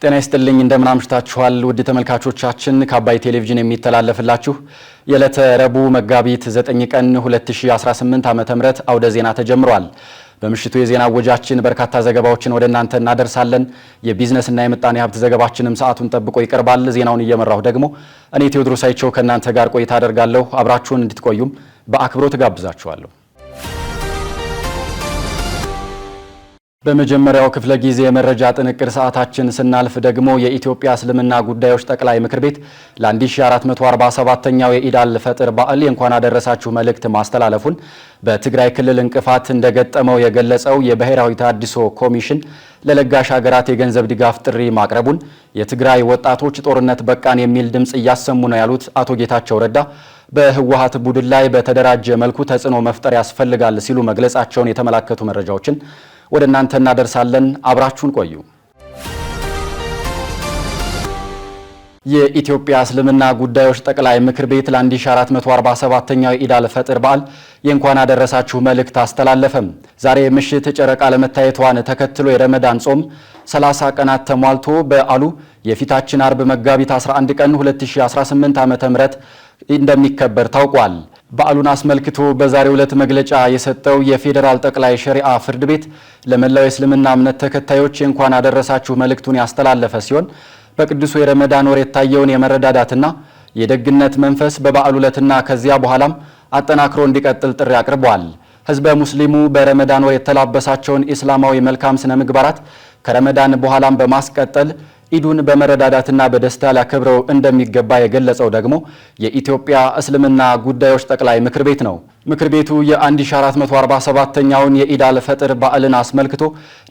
ጤና ይስጥልኝ እንደምን አምሽታችኋል ውድ ተመልካቾቻችን ከአባይ ቴሌቪዥን የሚተላለፍላችሁ የዕለተ ረቡዕ መጋቢት 9 ቀን 2018 ዓ.ም አውደ ዜና ተጀምሯል። በምሽቱ የዜና ወጃችን በርካታ ዘገባዎችን ወደ እናንተ እናደርሳለን። የቢዝነስ እና የምጣኔ ሀብት ዘገባችንም ሰዓቱን ጠብቆ ይቀርባል። ዜናውን እየመራሁ ደግሞ እኔ ቴዎድሮስ አይቸው ከእናንተ ጋር ቆይታ አደርጋለሁ። አብራችሁን እንድትቆዩም በአክብሮት ጋብዛችኋለሁ። በመጀመሪያው ክፍለ ጊዜ የመረጃ ጥንቅር ሰዓታችን ስናልፍ ደግሞ የኢትዮጵያ እስልምና ጉዳዮች ጠቅላይ ምክር ቤት ለ1447ኛው የኢድ አል-ፈጥር በዓል የእንኳን አደረሳችሁ መልእክት ማስተላለፉን በትግራይ ክልል እንቅፋት እንደገጠመው የገለጸው የብሔራዊ ተሃድሶ ኮሚሽን ለለጋሽ ሀገራት የገንዘብ ድጋፍ ጥሪ ማቅረቡን የትግራይ ወጣቶች ጦርነት በቃን የሚል ድምጽ እያሰሙ ነው ያሉት አቶ ጌታቸው ረዳ በህወሓት ቡድን ላይ በተደራጀ መልኩ ተጽዕኖ መፍጠር ያስፈልጋል ሲሉ መግለጻቸውን የተመላከቱ መረጃዎችን ወደ እናንተ እናደርሳለን። አብራችሁን ቆዩ። የኢትዮጵያ እስልምና ጉዳዮች ጠቅላይ ምክር ቤት ለ1447ኛው የኢድ አል-ፈጥር በዓል የእንኳን አደረሳችሁ መልእክት አስተላለፈም። ዛሬ ምሽት ጨረቃ ለመታየቷን ተከትሎ የረመዳን ጾም 30 ቀናት ተሟልቶ በዓሉ የፊታችን አርብ መጋቢት 11 ቀን 2018 ዓ.ም እንደሚከበር ታውቋል። በዓሉን አስመልክቶ በዛሬው ዕለት መግለጫ የሰጠው የፌዴራል ጠቅላይ ሸሪዓ ፍርድ ቤት ለመላው የእስልምና እምነት ተከታዮች የእንኳን አደረሳችሁ መልእክቱን ያስተላለፈ ሲሆን በቅዱሱ የረመዳን ወር የታየውን የመረዳዳትና የደግነት መንፈስ በበዓሉ ዕለትና ከዚያ በኋላም አጠናክሮ እንዲቀጥል ጥሪ አቅርቧል። ህዝበ ሙስሊሙ በረመዳን ወር የተላበሳቸውን ኢስላማዊ መልካም ስነ ምግባራት ከረመዳን በኋላም በማስቀጠል ኢዱን በመረዳዳትና በደስታ ሊያከብረው እንደሚገባ የገለጸው ደግሞ የኢትዮጵያ እስልምና ጉዳዮች ጠቅላይ ምክር ቤት ነው። ምክር ቤቱ የ1447ኛውን የኢድ አል-ፈጥር በዓልን አስመልክቶ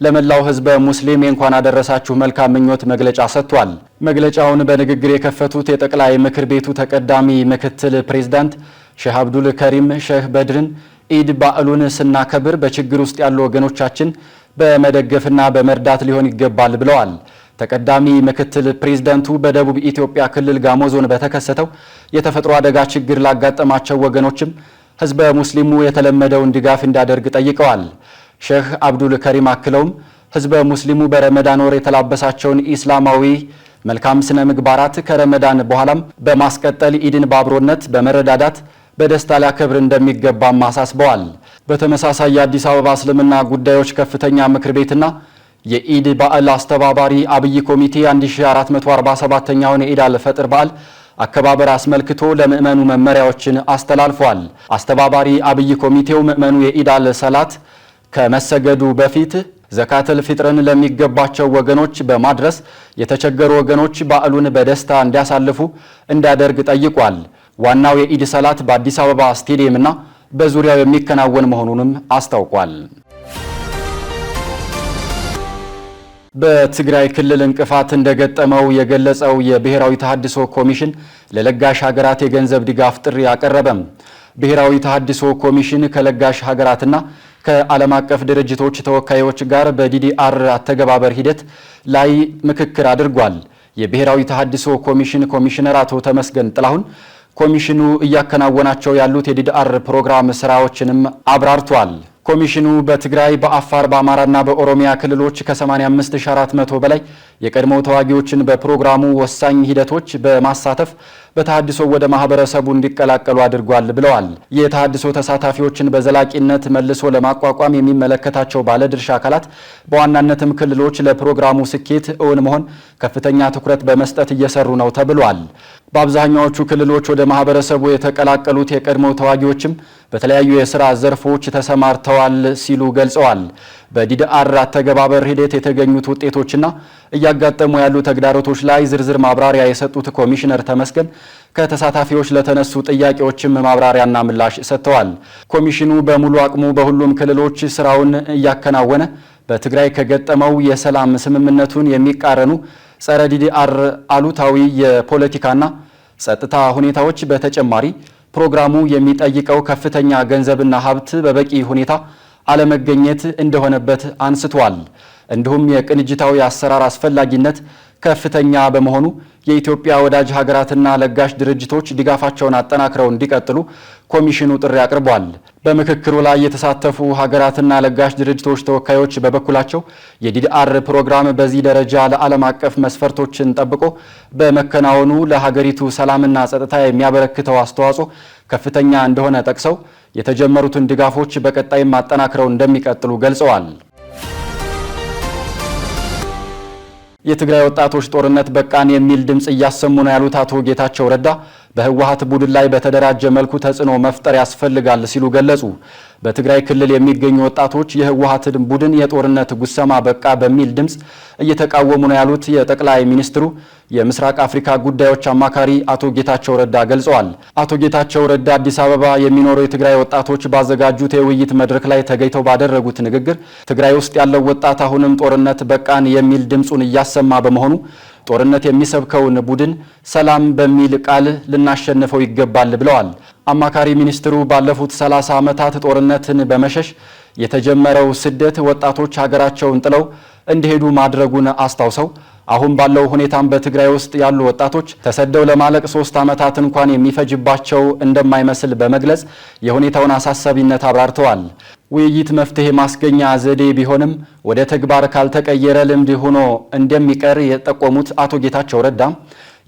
ለመላው ህዝበ ሙስሊም የእንኳን አደረሳችሁ መልካም ምኞት መግለጫ ሰጥቷል። መግለጫውን በንግግር የከፈቱት የጠቅላይ ምክር ቤቱ ተቀዳሚ ምክትል ፕሬዝዳንት ሼህ አብዱል ከሪም ሼህ በድርን ኢድ በዓሉን ስናከብር በችግር ውስጥ ያሉ ወገኖቻችን በመደገፍና በመርዳት ሊሆን ይገባል ብለዋል። ተቀዳሚ ምክትል ፕሬዝዳንቱ በደቡብ ኢትዮጵያ ክልል ጋሞ ዞን በተከሰተው የተፈጥሮ አደጋ ችግር ላጋጠማቸው ወገኖችም ህዝበ ሙስሊሙ የተለመደውን ድጋፍ እንዲያደርግ ጠይቀዋል። ሼህ አብዱል ከሪም አክለውም ህዝበ ሙስሊሙ በረመዳን ወር የተላበሳቸውን ኢስላማዊ መልካም ስነ ምግባራት ከረመዳን በኋላም በማስቀጠል ኢድን በአብሮነት በመረዳዳት በደስታ ሊያከብር እንደሚገባም አሳስበዋል። በተመሳሳይ የአዲስ አበባ እስልምና ጉዳዮች ከፍተኛ ምክር ቤትና የኢድ በዓል አስተባባሪ አብይ ኮሚቴ 1447ኛውን የኢድ አል-ፈጥር በዓል አከባበር አስመልክቶ ለምእመኑ መመሪያዎችን አስተላልፏል። አስተባባሪ አብይ ኮሚቴው ምእመኑ የኢድ አል-ሰላት ከመሰገዱ በፊት ዘካተል ፊጥርን ለሚገባቸው ወገኖች በማድረስ የተቸገሩ ወገኖች በዓሉን በደስታ እንዲያሳልፉ እንዲያደርግ ጠይቋል። ዋናው የኢድ ሰላት በአዲስ አበባ ስቴዲየምና በዙሪያው የሚከናወን መሆኑንም አስታውቋል። በትግራይ ክልል እንቅፋት እንደገጠመው የገለጸው የብሔራዊ ተሃድሶ ኮሚሽን ለለጋሽ ሀገራት የገንዘብ ድጋፍ ጥሪ አቀረበም። ብሔራዊ ተሃድሶ ኮሚሽን ከለጋሽ ሀገራትና ከዓለም አቀፍ ድርጅቶች ተወካዮች ጋር በዲዲአር አተገባበር ሂደት ላይ ምክክር አድርጓል። የብሔራዊ ተሃድሶ ኮሚሽን ኮሚሽነር አቶ ተመስገን ጥላሁን ኮሚሽኑ እያከናወናቸው ያሉት የዲዲአር ፕሮግራም ስራዎችንም አብራርቷል። ኮሚሽኑ በትግራይ፣ በአፋር፣ በአማራና በኦሮሚያ ክልሎች ከ85400 በላይ የቀድሞ ተዋጊዎችን በፕሮግራሙ ወሳኝ ሂደቶች በማሳተፍ በተሃድሶ ወደ ማህበረሰቡ እንዲቀላቀሉ አድርጓል ብለዋል። የተሃድሶ ተሳታፊዎችን በዘላቂነት መልሶ ለማቋቋም የሚመለከታቸው ባለድርሻ አካላት በዋናነትም ክልሎች ለፕሮግራሙ ስኬት እውን መሆን ከፍተኛ ትኩረት በመስጠት እየሰሩ ነው ተብሏል። በአብዛኛዎቹ ክልሎች ወደ ማህበረሰቡ የተቀላቀሉት የቀድሞ ተዋጊዎችም በተለያዩ የሥራ ዘርፎች ተሰማርተዋል ሲሉ ገልጸዋል። በዲዲአር አተገባበር ሂደት የተገኙት ውጤቶችና እያጋጠሙ ያሉ ተግዳሮቶች ላይ ዝርዝር ማብራሪያ የሰጡት ኮሚሽነር ተመስገን ከተሳታፊዎች ለተነሱ ጥያቄዎችም ማብራሪያና ምላሽ ሰጥተዋል። ኮሚሽኑ በሙሉ አቅሙ በሁሉም ክልሎች ስራውን እያከናወነ በትግራይ ከገጠመው የሰላም ስምምነቱን የሚቃረኑ ጸረ ዲዲአር አሉታዊ የፖለቲካና ጸጥታ ሁኔታዎች በተጨማሪ ፕሮግራሙ የሚጠይቀው ከፍተኛ ገንዘብና ሀብት በበቂ ሁኔታ አለመገኘት እንደሆነበት አንስቷል። እንዲሁም የቅንጅታዊ አሰራር አስፈላጊነት ከፍተኛ በመሆኑ የኢትዮጵያ ወዳጅ ሀገራትና ለጋሽ ድርጅቶች ድጋፋቸውን አጠናክረው እንዲቀጥሉ ኮሚሽኑ ጥሪ አቅርቧል። በምክክሩ ላይ የተሳተፉ ሀገራትና ለጋሽ ድርጅቶች ተወካዮች በበኩላቸው የዲዲአር ፕሮግራም በዚህ ደረጃ ለዓለም አቀፍ መስፈርቶችን ጠብቆ በመከናወኑ ለሀገሪቱ ሰላምና ጸጥታ የሚያበረክተው አስተዋጽኦ ከፍተኛ እንደሆነ ጠቅሰው የተጀመሩትን ድጋፎች በቀጣይም አጠናክረው እንደሚቀጥሉ ገልጸዋል። የትግራይ ወጣቶች ጦርነት በቃን የሚል ድምጽ እያሰሙ ነው ያሉት አቶ ጌታቸው ረዳ በህወሓት ቡድን ላይ በተደራጀ መልኩ ተጽዕኖ መፍጠር ያስፈልጋል ሲሉ ገለጹ። በትግራይ ክልል የሚገኙ ወጣቶች የህወሓትን ቡድን የጦርነት ጉሰማ በቃ በሚል ድምጽ እየተቃወሙ ነው ያሉት የጠቅላይ ሚኒስትሩ የምስራቅ አፍሪካ ጉዳዮች አማካሪ አቶ ጌታቸው ረዳ ገልጸዋል። አቶ ጌታቸው ረዳ አዲስ አበባ የሚኖሩ የትግራይ ወጣቶች ባዘጋጁት የውይይት መድረክ ላይ ተገኝተው ባደረጉት ንግግር ትግራይ ውስጥ ያለው ወጣት አሁንም ጦርነት በቃን የሚል ድምጹን እያሰማ በመሆኑ ጦርነት የሚሰብከውን ቡድን ሰላም በሚል ቃል ልናሸንፈው ይገባል ብለዋል። አማካሪ ሚኒስትሩ ባለፉት 30 ዓመታት ጦርነትን በመሸሽ የተጀመረው ስደት ወጣቶች ሀገራቸውን ጥለው እንዲሄዱ ማድረጉን አስታውሰው አሁን ባለው ሁኔታም በትግራይ ውስጥ ያሉ ወጣቶች ተሰደው ለማለቅ 3 ዓመታት እንኳን የሚፈጅባቸው እንደማይመስል በመግለጽ የሁኔታውን አሳሳቢነት አብራርተዋል። ውይይት መፍትሄ ማስገኛ ዘዴ ቢሆንም ወደ ተግባር ካልተቀየረ ልምድ ሆኖ እንደሚቀር የጠቆሙት አቶ ጌታቸው ረዳ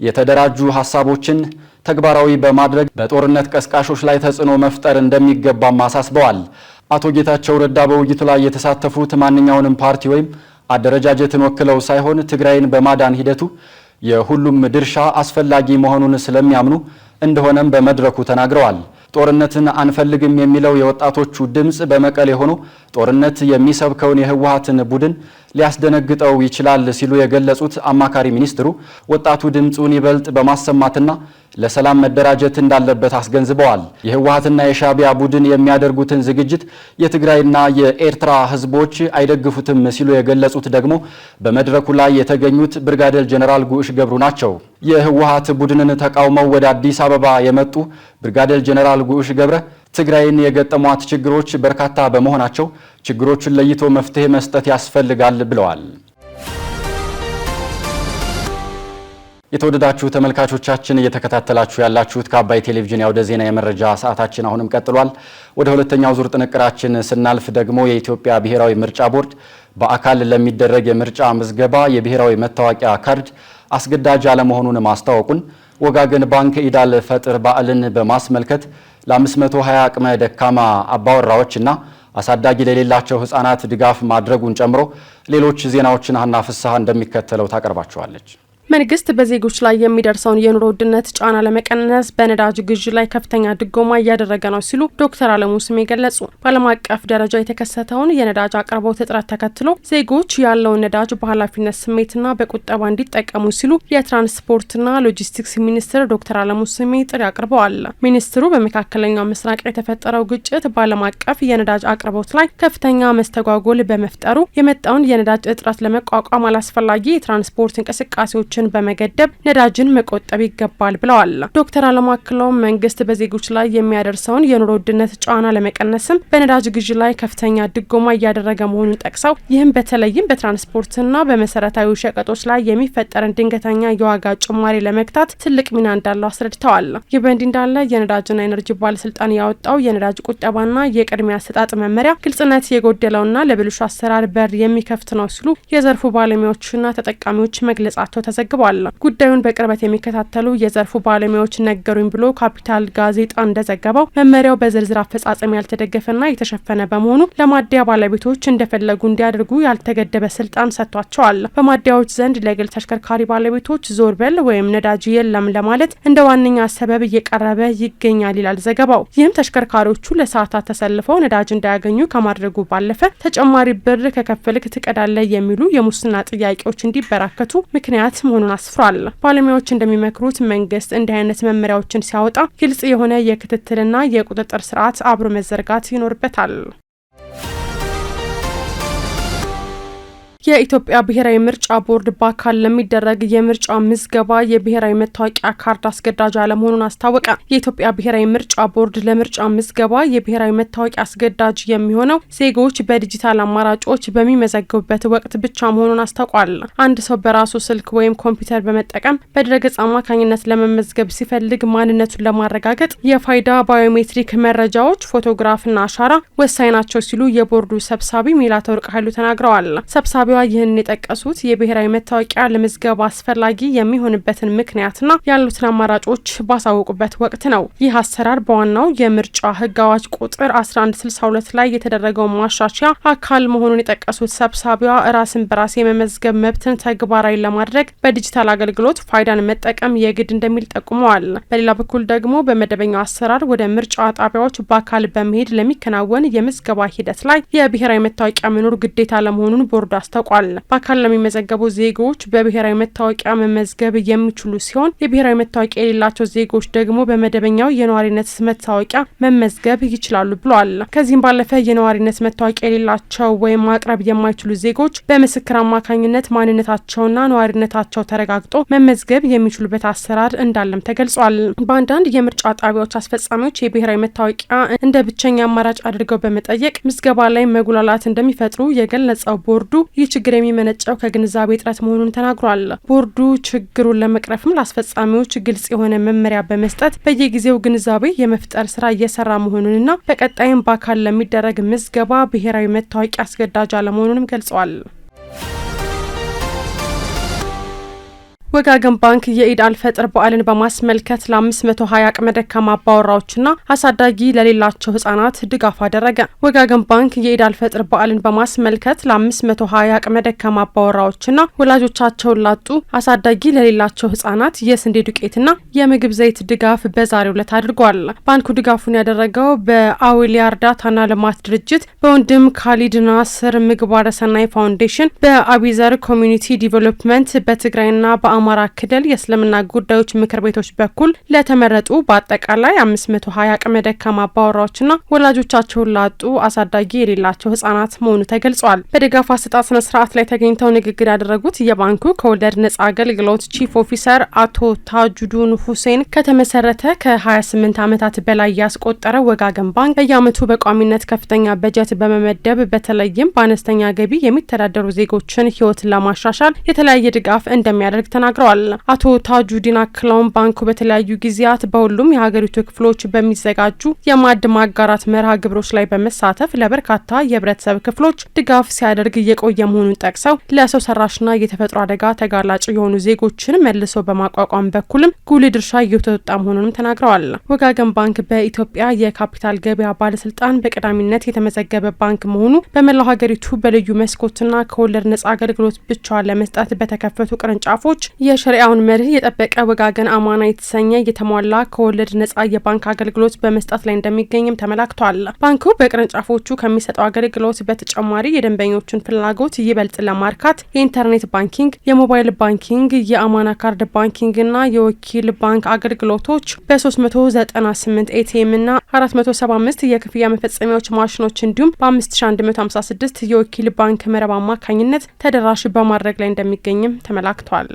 የተደራጁ ሐሳቦችን ተግባራዊ በማድረግ በጦርነት ቀስቃሾች ላይ ተጽዕኖ መፍጠር እንደሚገባም አሳስበዋል። አቶ ጌታቸው ረዳ በውይይቱ ላይ የተሳተፉት ማንኛውንም ፓርቲ ወይም አደረጃጀትን ወክለው ሳይሆን ትግራይን በማዳን ሂደቱ የሁሉም ድርሻ አስፈላጊ መሆኑን ስለሚያምኑ እንደሆነም በመድረኩ ተናግረዋል። ጦርነትን አንፈልግም የሚለው የወጣቶቹ ድምጽ በመቀሌ ሆኖ ጦርነት የሚሰብከውን የህወሓትን ቡድን ሊያስደነግጠው ይችላል ሲሉ የገለጹት አማካሪ ሚኒስትሩ ወጣቱ ድምጹን ይበልጥ በማሰማትና ለሰላም መደራጀት እንዳለበት አስገንዝበዋል። የህወሓትና የሻዕቢያ ቡድን የሚያደርጉትን ዝግጅት የትግራይና የኤርትራ ህዝቦች አይደግፉትም ሲሉ የገለጹት ደግሞ በመድረኩ ላይ የተገኙት ብርጋዴር ጀነራል ጉዕሽ ገብሩ ናቸው። የህወሓት ቡድንን ተቃውመው ወደ አዲስ አበባ የመጡ ብርጋዴር ጀነራል ጉዕሽ ገብረ ትግራይን የገጠሟት ችግሮች በርካታ በመሆናቸው ችግሮቹን ለይቶ መፍትሄ መስጠት ያስፈልጋል ብለዋል። የተወደዳችሁ ተመልካቾቻችን እየተከታተላችሁ ያላችሁት ከአባይ ቴሌቪዥን ያውደ ዜና የመረጃ ሰዓታችን አሁንም ቀጥሏል። ወደ ሁለተኛው ዙር ጥንቅራችን ስናልፍ ደግሞ የኢትዮጵያ ብሔራዊ ምርጫ ቦርድ በአካል ለሚደረግ የምርጫ ምዝገባ የብሔራዊ መታወቂያ ካርድ አስገዳጅ አለመሆኑን ማስታወቁን ወጋገን ባንክ ኢድ አል ፈጥር በዓልን በማስመልከት ለ520 አቅመ ደካማ አባወራዎችና አሳዳጊ ለሌላቸው ህፃናት ድጋፍ ማድረጉን ጨምሮ ሌሎች ዜናዎችን ሀና ፍስሐ እንደሚከተለው ታቀርባቸዋለች። መንግስት በዜጎች ላይ የሚደርሰውን የኑሮ ውድነት ጫና ለመቀነስ በነዳጅ ግዥ ላይ ከፍተኛ ድጎማ እያደረገ ነው ሲሉ ዶክተር አለሙ ስሜ ገለጹ። በዓለም አቀፍ ደረጃ የተከሰተውን የነዳጅ አቅርቦት እጥረት ተከትሎ ዜጎች ያለውን ነዳጅ በኃላፊነት ስሜትና በቁጠባ እንዲጠቀሙ ሲሉ የትራንስፖርትና ሎጂስቲክስ ሚኒስትር ዶክተር አለሙ ስሜ ጥሪ አቅርበዋል። ሚኒስትሩ በመካከለኛው ምስራቅ የተፈጠረው ግጭት በዓለም አቀፍ የነዳጅ አቅርቦት ላይ ከፍተኛ መስተጓጎል በመፍጠሩ የመጣውን የነዳጅ እጥረት ለመቋቋም አላስፈላጊ የትራንስፖርት እንቅስቃሴዎች በመገደብ ነዳጅን መቆጠብ ይገባል ብለዋል። ዶክተር አለሙ አክለውም መንግስት በዜጎች ላይ የሚያደርሰውን የኑሮ ውድነት ጫና ለመቀነስም በነዳጅ ግዥ ላይ ከፍተኛ ድጎማ እያደረገ መሆኑን ጠቅሰው ይህም በተለይም በትራንስፖርትና በመሰረታዊ ሸቀጦች ላይ የሚፈጠርን ድንገተኛ የዋጋ ጭማሪ ለመግታት ትልቅ ሚና እንዳለው አስረድተዋል። ይህ በእንዲህ እንዳለ የነዳጅና ኤነርጂ ባለስልጣን ያወጣው የነዳጅ ቁጠባና የቅድሚያ አሰጣጥ መመሪያ ግልጽነት የጎደለውና ለብልሹ አሰራር በር የሚከፍት ነው ሲሉ የዘርፉ ባለሙያዎችና ተጠቃሚዎች መግለጻቸው ተዘግቧል። ጉዳዩን በቅርበት የሚከታተሉ የዘርፉ ባለሙያዎች ነገሩኝ ብሎ ካፒታል ጋዜጣ እንደዘገበው መመሪያው በዝርዝር አፈጻጸም ያልተደገፈና የተሸፈነ በመሆኑ ለማደያ ባለቤቶች እንደፈለጉ እንዲያደርጉ ያልተገደበ ስልጣን ሰጥቷቸዋል። በማደያዎች ዘንድ ለግል ተሽከርካሪ ባለቤቶች ዞር በል ወይም ነዳጅ የለም ለማለት እንደ ዋነኛ ሰበብ እየቀረበ ይገኛል ይላል ዘገባው። ይህም ተሽከርካሪዎቹ ለሰዓታት ተሰልፈው ነዳጅ እንዳያገኙ ከማድረጉ ባለፈ ተጨማሪ ብር ከከፈልክ ትቀዳለህ የሚሉ የሙስና ጥያቄዎች እንዲበራከቱ ምክንያት መሆኑን አስፍሯል። ባለሙያዎች እንደሚመክሩት መንግስት እንዲህ አይነት መመሪያዎችን ሲያወጣ ግልጽ የሆነ የክትትልና የቁጥጥር ስርዓት አብሮ መዘርጋት ይኖርበታል። የኢትዮጵያ ብሔራዊ ምርጫ ቦርድ በአካል ለሚደረግ የምርጫ ምዝገባ የብሔራዊ መታወቂያ ካርድ አስገዳጅ አለመሆኑን አስታወቀ። የኢትዮጵያ ብሔራዊ ምርጫ ቦርድ ለምርጫ ምዝገባ የብሔራዊ መታወቂያ አስገዳጅ የሚሆነው ዜጎች በዲጂታል አማራጮች በሚመዘገቡበት ወቅት ብቻ መሆኑን አስታውቋል። አንድ ሰው በራሱ ስልክ ወይም ኮምፒውተር በመጠቀም በድረገጽ አማካኝነት ለመመዝገብ ሲፈልግ ማንነቱን ለማረጋገጥ የፋይዳ ባዮሜትሪክ መረጃዎች፣ ፎቶግራፍና አሻራ ወሳኝ ናቸው ሲሉ የቦርዱ ሰብሳቢ ሜላተወርቅ ኃይሉ ተናግረዋል። ሰብሳቢዋ ይህን የጠቀሱት የብሔራዊ መታወቂያ ለምዝገባ አስፈላጊ የሚሆንበትን ምክንያትና ያሉትን አማራጮች ባሳወቁበት ወቅት ነው። ይህ አሰራር በዋናው የምርጫ ሕግ አዋጅ ቁጥር 1162 ላይ የተደረገው ማሻሻያ አካል መሆኑን የጠቀሱት ሰብሳቢዋ ራስን በራስ የመመዝገብ መብትን ተግባራዊ ለማድረግ በዲጂታል አገልግሎት ፋይዳን መጠቀም የግድ እንደሚል ጠቁመዋል። በሌላ በኩል ደግሞ በመደበኛው አሰራር ወደ ምርጫ ጣቢያዎች በአካል በመሄድ ለሚከናወን የምዝገባ ሂደት ላይ የብሔራዊ መታወቂያ መኖር ግዴታ ለመሆኑን ቦርዱ አስታውቋል። በአካል ለሚመዘገቡ ዜጎች በብሔራዊ መታወቂያ መመዝገብ የሚችሉ ሲሆን የብሔራዊ መታወቂያ የሌላቸው ዜጎች ደግሞ በመደበኛው የነዋሪነት መታወቂያ መመዝገብ ይችላሉ ብሏል። ከዚህም ባለፈ የነዋሪነት መታወቂያ የሌላቸው ወይም ማቅረብ የማይችሉ ዜጎች በምስክር አማካኝነት ማንነታቸውና ነዋሪነታቸው ተረጋግጦ መመዝገብ የሚችሉበት አሰራር እንዳለም ተገልጿል። በአንዳንድ የምርጫ ጣቢያዎች አስፈጻሚዎች የብሔራዊ መታወቂያ እንደ ብቸኛ አማራጭ አድርገው በመጠየቅ ምዝገባ ላይ መጉላላት እንደሚፈጥሩ የገለጸው ቦርዱ ይህ ችግር የሚመነጨው ከግንዛቤ እጥረት መሆኑን ተናግሯል። ቦርዱ ችግሩን ለመቅረፍም ለአስፈጻሚዎች ግልጽ የሆነ መመሪያ በመስጠት በየጊዜው ግንዛቤ የመፍጠር ስራ እየሰራ መሆኑንና በቀጣይም በአካል ለሚደረግ ምዝገባ ብሔራዊ መታወቂያ አስገዳጅ አለመሆኑንም ገልጸዋል። ወጋገን ባንክ የኢድ አልፈጥር በዓልን በማስመልከት ለ520 አቅመ ደካማ አባወራዎችና አሳዳጊ ለሌላቸው ህጻናት ድጋፍ አደረገ። ወጋገን ባንክ የኢድ አልፈጥር በዓልን በማስመልከት ለ520 አቅመ ደካማ አባወራዎችና ወላጆቻቸውን ላጡ አሳዳጊ ለሌላቸው ህጻናት የስንዴ ዱቄትና የምግብ ዘይት ድጋፍ በዛሬው ዕለት አድርጓል። ባንኩ ድጋፉን ያደረገው በአዊሊያ እርዳታና ልማት ድርጅት፣ በወንድም ካሊድ ናስር ምግባረ ሰናይ ፋውንዴሽን፣ በአቢዘር ኮሚዩኒቲ ዲቨሎፕመንት፣ በትግራይና አማራ ክልል የእስልምና ጉዳዮች ምክር ቤቶች በኩል ለተመረጡ በአጠቃላይ 520 አቅመ ደካማ አባወራዎችና ወላጆቻቸውን ላጡ አሳዳጊ የሌላቸው ህጻናት መሆኑ ተገልጿል። በድጋፍ አሰጣጥ ስነ ስርዓት ላይ ተገኝተው ንግግር ያደረጉት የባንኩ ከወለድ ነጻ አገልግሎት ቺፍ ኦፊሰር አቶ ታጁዱን ሁሴን ከተመሰረተ ከ28 ዓመታት በላይ ያስቆጠረ ወጋገን ባንክ በየዓመቱ በቋሚነት ከፍተኛ በጀት በመመደብ በተለይም በአነስተኛ ገቢ የሚተዳደሩ ዜጎችን ህይወት ለማሻሻል የተለያየ ድጋፍ እንደሚያደርግ ተናግረዋል። አቶ ታጁዲን አክለውም ባንኩ በተለያዩ ጊዜያት በሁሉም የሀገሪቱ ክፍሎች በሚዘጋጁ የማዕድ ማጋራት መርሃ ግብሮች ላይ በመሳተፍ ለበርካታ የህብረተሰብ ክፍሎች ድጋፍ ሲያደርግ እየቆየ መሆኑን ጠቅሰው ለሰው ሰራሽና የተፈጥሮ አደጋ ተጋላጭ የሆኑ ዜጎችን መልሶ በማቋቋም በኩልም ጉልህ ድርሻ እየተወጣ መሆኑንም ተናግረዋል። ወጋገን ባንክ በኢትዮጵያ የካፒታል ገበያ ባለስልጣን በቀዳሚነት የተመዘገበ ባንክ መሆኑ በመላው ሀገሪቱ በልዩ መስኮትና ከወለድ ነጻ አገልግሎት ብቻ ለመስጠት በተከፈቱ ቅርንጫፎች የሸሪዓውን መርህ የጠበቀ ወጋገን አማና የተሰኘ የተሟላ ከወለድ ነጻ የባንክ አገልግሎት በመስጠት ላይ እንደሚገኝም ተመላክቷል። ባንኩ በቅርንጫፎቹ ከሚሰጠው አገልግሎት በተጨማሪ የደንበኞችን ፍላጎት ይበልጥ ለማርካት የኢንተርኔት ባንኪንግ፣ የሞባይል ባንኪንግ፣ የአማና ካርድ ባንኪንግና የወኪል ባንክ አገልግሎቶች በ398 ኤቲኤም እና 475 የክፍያ መፈጸሚያዎች ማሽኖች እንዲሁም በ5156 የወኪል ባንክ መረብ አማካኝነት ተደራሽ በማድረግ ላይ እንደሚገኝም ተመላክቷል።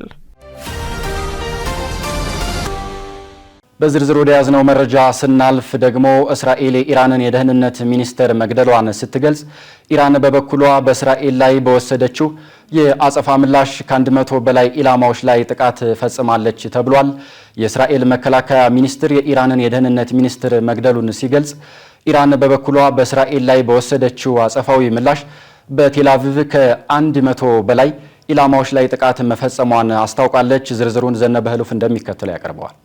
በዝርዝር ወደ ያዝነው መረጃ ስናልፍ ደግሞ እስራኤል የኢራንን የደህንነት ሚኒስትር መግደሏን ስትገልጽ፣ ኢራን በበኩሏ በእስራኤል ላይ በወሰደችው የአጸፋ ምላሽ ከ100 በላይ ኢላማዎች ላይ ጥቃት ፈጽማለች ተብሏል። የእስራኤል መከላከያ ሚኒስትር የኢራንን የደህንነት ሚኒስትር መግደሉን ሲገልጽ፣ ኢራን በበኩሏ በእስራኤል ላይ በወሰደችው አጸፋዊ ምላሽ በቴልአቪቭ ከ100 በላይ ኢላማዎች ላይ ጥቃት መፈጸሟን አስታውቃለች። ዝርዝሩን ዘነበ ህሉፍ እንደሚከተለው ያቀርበዋል።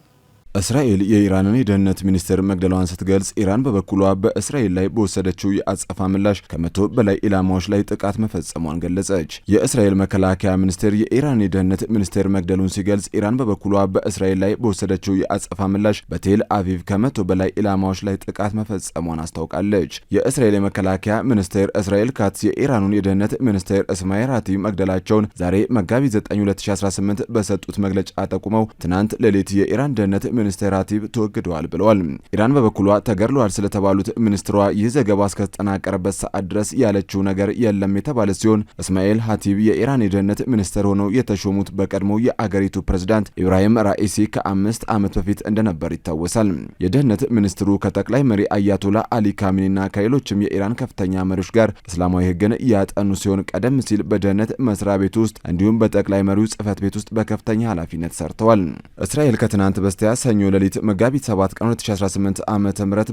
እስራኤል የኢራንን የደህንነት ሚኒስትር መግደሏን ስትገልጽ ኢራን በበኩሏ በእስራኤል ላይ በወሰደችው የአጸፋ ምላሽ ከ100 በላይ ኢላማዎች ላይ ጥቃት መፈጸሟን ገለጸች። የእስራኤል መከላከያ ሚኒስቴር የኢራን የደህንነት ሚኒስቴር መግደሉን ሲገልጽ ኢራን በበኩሏ በእስራኤል ላይ በወሰደችው የአጸፋ ምላሽ በቴል አቪቭ ከ100 በላይ ኢላማዎች ላይ ጥቃት መፈጸሟን አስታውቃለች። የእስራኤል የመከላከያ ሚኒስቴር እስራኤል ካትስ የኢራኑን የደህንነት ሚኒስቴር እስማኤል ሃቲ መግደላቸውን ዛሬ መጋቢት 9 2018 በሰጡት መግለጫ ጠቁመው ትናንት ሌሊት የኢራን ደህንነት ሚኒስትር ሃቲብ ተወግደዋል ብለዋል። ኢራን በበኩሏ ተገድለዋል ስለተባሉት ሚኒስትሯ ይህ ዘገባ እስከተጠናቀረበት ሰዓት ድረስ ያለችው ነገር የለም የተባለ ሲሆን እስማኤል ሃቲብ የኢራን የደህንነት ሚኒስትር ሆነው የተሾሙት በቀድሞው የአገሪቱ ፕሬዝዳንት ኢብራሂም ራኢሲ ከ5 ዓመት በፊት እንደነበር ይታወሳል። የደህንነት ሚኒስትሩ ከጠቅላይ መሪ አያቶላ አሊ ካሚኒና ከሌሎችም የኢራን ከፍተኛ መሪዎች ጋር እስላማዊ ሕግን ያጠኑ ሲሆን ቀደም ሲል በደህንነት መስሪያ ቤት ውስጥ እንዲሁም በጠቅላይ መሪው ጽህፈት ቤት ውስጥ በከፍተኛ ኃላፊነት ሰርተዋል። እስራኤል ከትናንት በስቲያ ሰኞ ሌሊት መጋቢት 7 ቀን 2018 ዓ.ም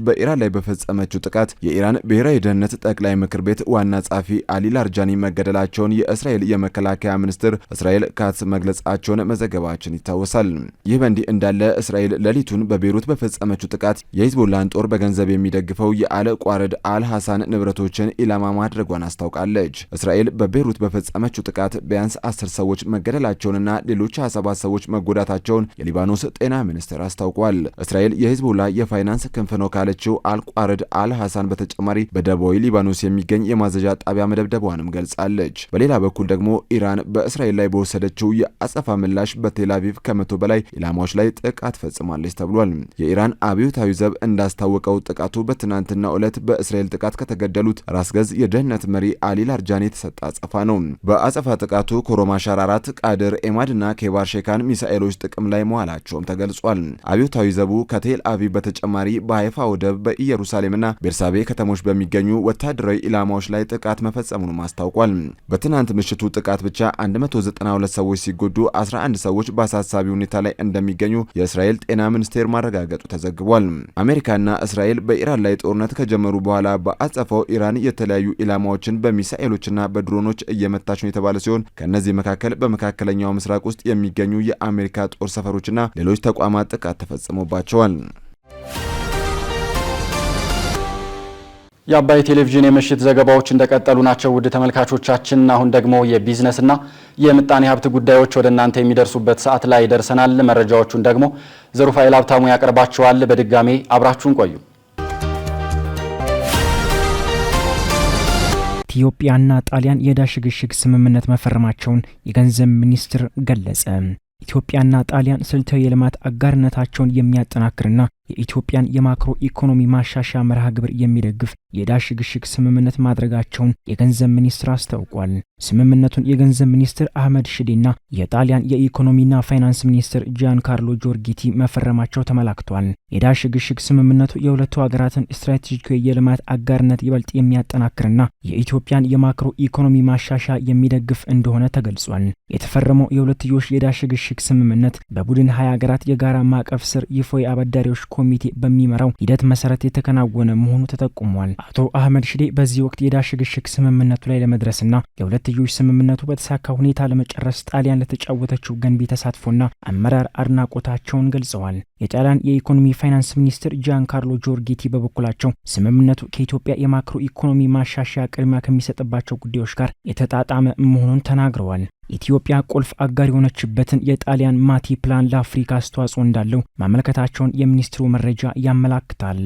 በኢራን ላይ በፈጸመችው ጥቃት የኢራን ብሔራዊ ደህንነት ጠቅላይ ምክር ቤት ዋና ጸሐፊ አሊ ላርጃኒ መገደላቸውን የእስራኤል የመከላከያ ሚኒስትር እስራኤል ካትዝ መግለጻቸውን መዘገባችን ይታወሳል። ይህ በእንዲህ እንዳለ እስራኤል ሌሊቱን በቤይሩት በፈጸመችው ጥቃት የሂዝቦላን ጦር በገንዘብ የሚደግፈው የአል ቋረድ አል ሐሳን ንብረቶችን ኢላማ ማድረጓን አስታውቃለች። እስራኤል በቤይሩት በፈጸመችው ጥቃት ቢያንስ 10 ሰዎች መገደላቸውንና ሌሎች 27 ሰዎች መጎዳታቸውን የሊባኖስ ጤና ሚኒስቴር አስታውቋል። እስራኤል የሂዝቦላ የፋይናንስ ክንፍ ነው ካለችው አል ቋረድ አል ሐሳን በተጨማሪ በደቡባዊ ሊባኖስ የሚገኝ የማዘዣ ጣቢያ መደብደቧንም ገልጻለች። በሌላ በኩል ደግሞ ኢራን በእስራኤል ላይ በወሰደችው የአጸፋ ምላሽ በቴል አቪቭ ከ100 በላይ ኢላማዎች ላይ ጥቃት ፈጽማለች ተብሏል። የኢራን አብዮታዊ ዘብ እንዳስታወቀው ጥቃቱ በትናንትናው ዕለት በእስራኤል ጥቃት ከተገደሉት ራስ ገዝ የደህንነት መሪ አሊ ላርጃኒ የተሰጠ አጸፋ ነው። በአጸፋ ጥቃቱ ኮሮማሻር 4 ቃድር ኤማድና ኬባር ሼካን ሚሳኤሎች ጥቅም ላይ መዋላቸውም ተገልጿል። አብዮታዊ ዘቡ ከቴል አቪቭ በተጨማሪ በሃይፋ ወደብ በኢየሩሳሌምና ቤርሳቤ ከተሞች በሚገኙ ወታደራዊ ኢላማዎች ላይ ጥቃት መፈጸሙንም አስታውቋል። በትናንት ምሽቱ ጥቃት ብቻ 192 ሰዎች ሲጎዱ 11 ሰዎች በአሳሳቢ ሁኔታ ላይ እንደሚገኙ የእስራኤል ጤና ሚኒስቴር ማረጋገጡ ተዘግቧል። አሜሪካና እስራኤል በኢራን ላይ ጦርነት ከጀመሩ በኋላ በአጸፋው ኢራን የተለያዩ ኢላማዎችን በሚሳኤሎችና በድሮኖች እየመታች ነው የተባለ ሲሆን ከነዚህ መካከል በመካከለኛው ምስራቅ ውስጥ የሚገኙ የአሜሪካ ጦር ሰፈሮችና ሌሎች ተቋማት ጥቃት ተፈጽሞባቸዋል። የአባይ ቴሌቪዥን የምሽት ዘገባዎች እንደቀጠሉ ናቸው። ውድ ተመልካቾቻችን አሁን ደግሞ የቢዝነስና የምጣኔ ሀብት ጉዳዮች ወደ እናንተ የሚደርሱበት ሰዓት ላይ ደርሰናል። መረጃዎቹን ደግሞ ዘሩፋኤል ሀብታሙ ያቀርባቸዋል። በድጋሜ አብራችሁን ቆዩ። ኢትዮጵያና ጣሊያን የዕዳ ሽግሽግ ስምምነት መፈረማቸውን የገንዘብ ሚኒስትር ገለጸ። ኢትዮጵያና ጣሊያን ስልታዊ የልማት አጋርነታቸውን የሚያጠናክርና የኢትዮጵያን የማክሮ ኢኮኖሚ ማሻሻያ መርሃ ግብር የሚደግፍ የዕዳ ሽግሽግ ስምምነት ማድረጋቸውን የገንዘብ ሚኒስትር አስታውቋል። ስምምነቱን የገንዘብ ሚኒስትር አህመድ ሽዴና የጣሊያን የኢኮኖሚና ፋይናንስ ሚኒስትር ጂያን ካርሎ ጆርጊቲ መፈረማቸው ተመላክቷል። የዕዳ ሽግሽግ ስምምነቱ የሁለቱ ሀገራትን ስትራቴጂካዊ የልማት አጋርነት ይበልጥ የሚያጠናክርና የኢትዮጵያን የማክሮ ኢኮኖሚ ማሻሻያ የሚደግፍ እንደሆነ ተገልጿል። የተፈረመው የሁለትዮሽ የዕዳ ሽግሽግ ስምምነት በቡድን 20 ሀገራት የጋራ ማዕቀፍ ስር ይፋዊ አበዳሪዎች ኮሚቴ በሚመራው ሂደት መሰረት የተከናወነ መሆኑ ተጠቁሟል። አቶ አህመድ ሽዴ በዚህ ወቅት የዕዳ ሽግሽግ ስምምነቱ ላይ ለመድረስና የሁለትዮሽ ስምምነቱ በተሳካ ሁኔታ ለመጨረስ ጣሊያን ለተጫወተችው ገንቢ ተሳትፎና አመራር አድናቆታቸውን ገልጸዋል። የጣሊያን የኢኮኖሚ ፋይናንስ ሚኒስትር ጂያን ካርሎ ጆርጊቲ በበኩላቸው ስምምነቱ ከኢትዮጵያ የማክሮ ኢኮኖሚ ማሻሻያ ቅድሚያ ከሚሰጥባቸው ጉዳዮች ጋር የተጣጣመ መሆኑን ተናግረዋል። ኢትዮጵያ ቁልፍ አጋር የሆነችበትን የጣሊያን ማቲ ፕላን ለአፍሪካ አስተዋጽኦ እንዳለው ማመልከታቸውን የሚኒስትሩ መረጃ ያመላክታል።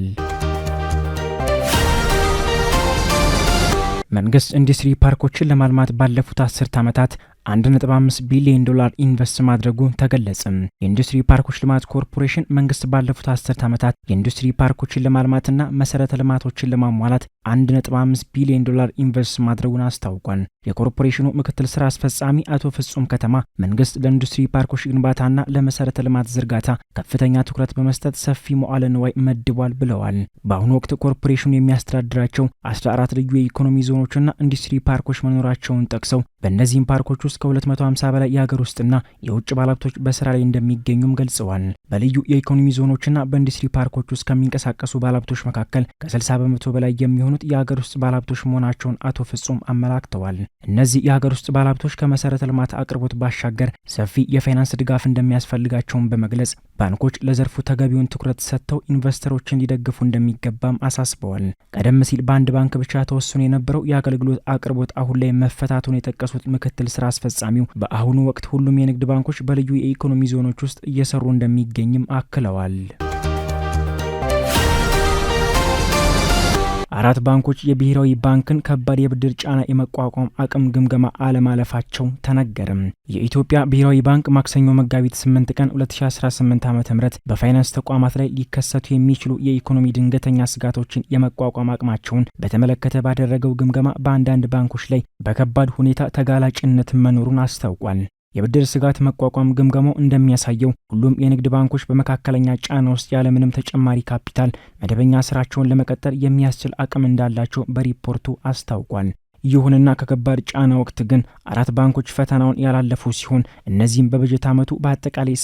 መንግስት ኢንዱስትሪ ፓርኮችን ለማልማት ባለፉት 10 ዓመታት $1.5 ቢሊዮን ኢንቨስት ማድረጉ ተገለጸ። የኢንዱስትሪ ፓርኮች ልማት ኮርፖሬሽን መንግስት ባለፉት 10 ዓመታት የኢንዱስትሪ ፓርኮችን ለማልማትና መሰረተ ልማቶችን ለማሟላት $1.5 ቢሊዮን ኢንቨስት ማድረጉን አስታውቋል። የኮርፖሬሽኑ ምክትል ስራ አስፈጻሚ አቶ ፍጹም ከተማ መንግስት ለኢንዱስትሪ ፓርኮች ግንባታና ለመሰረተ ልማት ዝርጋታ ከፍተኛ ትኩረት በመስጠት ሰፊ መዋዕለ ንዋይ መድቧል ብለዋል። በአሁኑ ወቅት ኮርፖሬሽኑ የሚያስተዳድራቸው 14 ልዩ የኢኮኖሚ ዞኖችና ኢንዱስትሪ ፓርኮች መኖራቸውን ጠቅሰው በእነዚህም ፓርኮች ውስጥ ከ250 በላይ የሀገር ውስጥና የውጭ ባለሀብቶች በስራ ላይ እንደሚገኙም ገልጸዋል። በልዩ የኢኮኖሚ ዞኖችና በኢንዱስትሪ ፓርኮች ውስጥ ከሚንቀሳቀሱ ባለሀብቶች መካከል ከ60 በመቶ በላይ የሚሆኑት የሀገር ውስጥ ባለሀብቶች መሆናቸውን አቶ ፍጹም አመላክተዋል። እነዚህ የሀገር ውስጥ ባለሀብቶች ከመሰረተ ልማት አቅርቦት ባሻገር ሰፊ የፋይናንስ ድጋፍ እንደሚያስፈልጋቸውን በመግለጽ ባንኮች ለዘርፉ ተገቢውን ትኩረት ሰጥተው ኢንቨስተሮችን ሊደግፉ እንደሚገባም አሳስበዋል። ቀደም ሲል በአንድ ባንክ ብቻ ተወስኖ የነበረው የአገልግሎት አቅርቦት አሁን ላይ መፈታቱን የጠቀሱት ምክትል ስራ አስፈጻሚው በአሁኑ ወቅት ሁሉም የንግድ ባንኮች በልዩ የኢኮኖሚ ዞኖች ውስጥ እየሰሩ እንደሚገኝም አክለዋል። 4 ባንኮች የብሔራዊ ባንክን ከባድ የብድር ጫና የመቋቋም አቅም ግምገማ አለማለፋቸው ተነገረም። የኢትዮጵያ ብሔራዊ ባንክ ማክሰኞ መጋቢት 8 ቀን 2018 ዓ.ም በፋይናንስ ተቋማት ላይ ሊከሰቱ የሚችሉ የኢኮኖሚ ድንገተኛ ስጋቶችን የመቋቋም አቅማቸውን በተመለከተ ባደረገው ግምገማ በአንዳንድ ባንኮች ላይ በከባድ ሁኔታ ተጋላጭነት መኖሩን አስታውቋል። የብድር ስጋት መቋቋም ግምገማው እንደሚያሳየው ሁሉም የንግድ ባንኮች በመካከለኛ ጫና ውስጥ ያለምንም ተጨማሪ ካፒታል መደበኛ ስራቸውን ለመቀጠል የሚያስችል አቅም እንዳላቸው በሪፖርቱ አስታውቋል። ይሁንና ከከባድ ጫና ወቅት ግን 4 ባንኮች ፈተናውን ያላለፉ ሲሆን እነዚህም በበጀት ዓመቱ በአጠቃላይ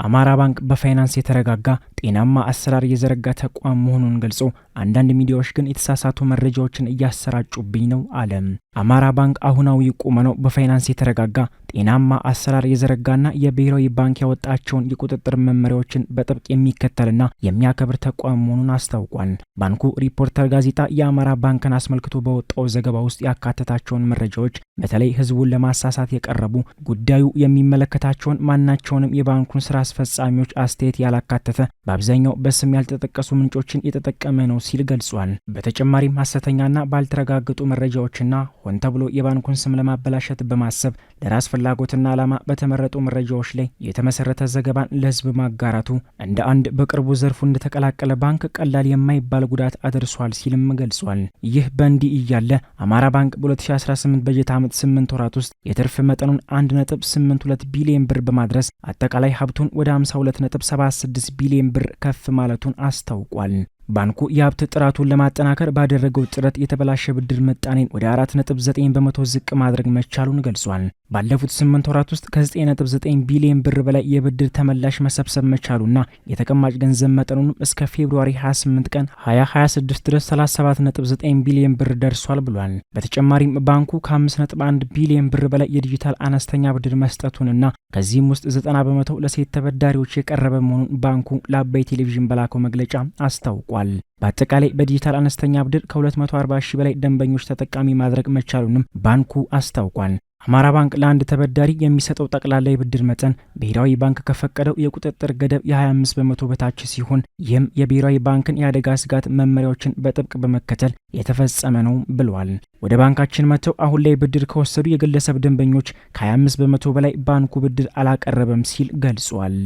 አማራ ባንክ በፋይናንስ የተረጋጋ ጤናማ አሰራር የዘረጋ ተቋም መሆኑን ገልጾ አንዳንድ ሚዲያዎች ግን የተሳሳቱ መረጃዎችን እያሰራጩብኝ ነው አለ። አማራ ባንክ አሁናዊ ቁመናው በፋይናንስ የተረጋጋ ጤናማ አሰራር የዘረጋና የብሔራዊ ባንክ ያወጣቸውን የቁጥጥር መመሪያዎችን በጥብቅ የሚከተልና የሚያከብር ተቋም መሆኑን አስታውቋል። ባንኩ ሪፖርተር ጋዜጣ የአማራ ባንክን አስመልክቶ በወጣው ዘገባ ውስጥ ያካተታቸውን መረጃዎች በተለይ ህዝቡን ለማሳሳት የቀረቡ ጉዳዩ የሚመለከታቸውን ማናቸውንም የባንኩን ስራ አስፈጻሚዎች አስተያየት ያላካተተ በአብዛኛው በስም ያልተጠቀሱ ምንጮችን የተጠቀመ ነው ሲል ገልጿል። በተጨማሪም ሐሰተኛና ባልተረጋገጡ መረጃዎችና ሆን ተብሎ የባንኩን ስም ለማበላሸት በማሰብ ለራስ ፍላጎትና ዓላማ በተመረጡ መረጃዎች ላይ የተመሰረተ ዘገባን ለህዝብ ማጋራቱ እንደ አንድ በቅርቡ ዘርፉ እንደተቀላቀለ ባንክ ቀላል የማይባል ጉዳት አድርሷል ሲልም ገልጿል። ይህ በእንዲህ እያለ አማራ ባንክ በ2018 በጀት ዓመት 8 ወራት ውስጥ የትርፍ መጠኑን 1.82 ቢሊዮን ብር በማድረስ አጠቃላይ ሀብቱን ወደ 52.76 ቢሊዮን ብር ከፍ ማለቱን አስታውቋል። ባንኩ የሀብት ጥራቱን ለማጠናከር ባደረገው ጥረት የተበላሸ ብድር ምጣኔን ወደ 4.9 በመቶ ዝቅ ማድረግ መቻሉን ገልጿል። ባለፉት 8 ወራት ውስጥ ከ9.9 ቢሊዮን ብር በላይ የብድር ተመላሽ መሰብሰብ መቻሉና የተቀማጭ ገንዘብ መጠኑንም እስከ ፌብሩዋሪ 28 ቀን 2026 ድረስ 37.9 ቢሊዮን ብር ደርሷል ብሏል። በተጨማሪም ባንኩ ከ5.1 ቢሊዮን ብር በላይ የዲጂታል አነስተኛ ብድር መስጠቱንና ከዚህም ውስጥ 90 በመቶ ለሴት ተበዳሪዎች የቀረበ መሆኑን ባንኩ ለአባይ ቴሌቪዥን በላከው መግለጫ አስታውቋል። በአጠቃላይ በዲጂታል አነስተኛ ብድር ከ240 ሺህ በላይ ደንበኞች ተጠቃሚ ማድረግ መቻሉንም ባንኩ አስታውቋል። አማራ ባንክ ለአንድ ተበዳሪ የሚሰጠው ጠቅላላ የብድር መጠን ብሔራዊ ባንክ ከፈቀደው የቁጥጥር ገደብ የ25 በመቶ በታች ሲሆን ይህም የብሔራዊ ባንክን የአደጋ ስጋት መመሪያዎችን በጥብቅ በመከተል የተፈጸመ ነው ብሏል። ወደ ባንካችን መጥተው አሁን ላይ ብድር ከወሰዱ የግለሰብ ደንበኞች ከ25 በመቶ በላይ ባንኩ ብድር አላቀረበም ሲል ገልጿል።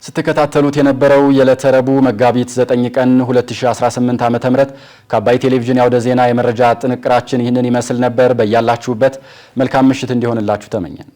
ስትከታተሉት የነበረው የዕለተ ረቡዕ መጋቢት 9 ቀን 2018 ዓ.ም ከአባይ ቴሌቪዥን ያውደ ዜና የመረጃ ጥንቅራችን ይህንን ይመስል ነበር። በያላችሁበት መልካም ምሽት እንዲሆንላችሁ ተመኘን።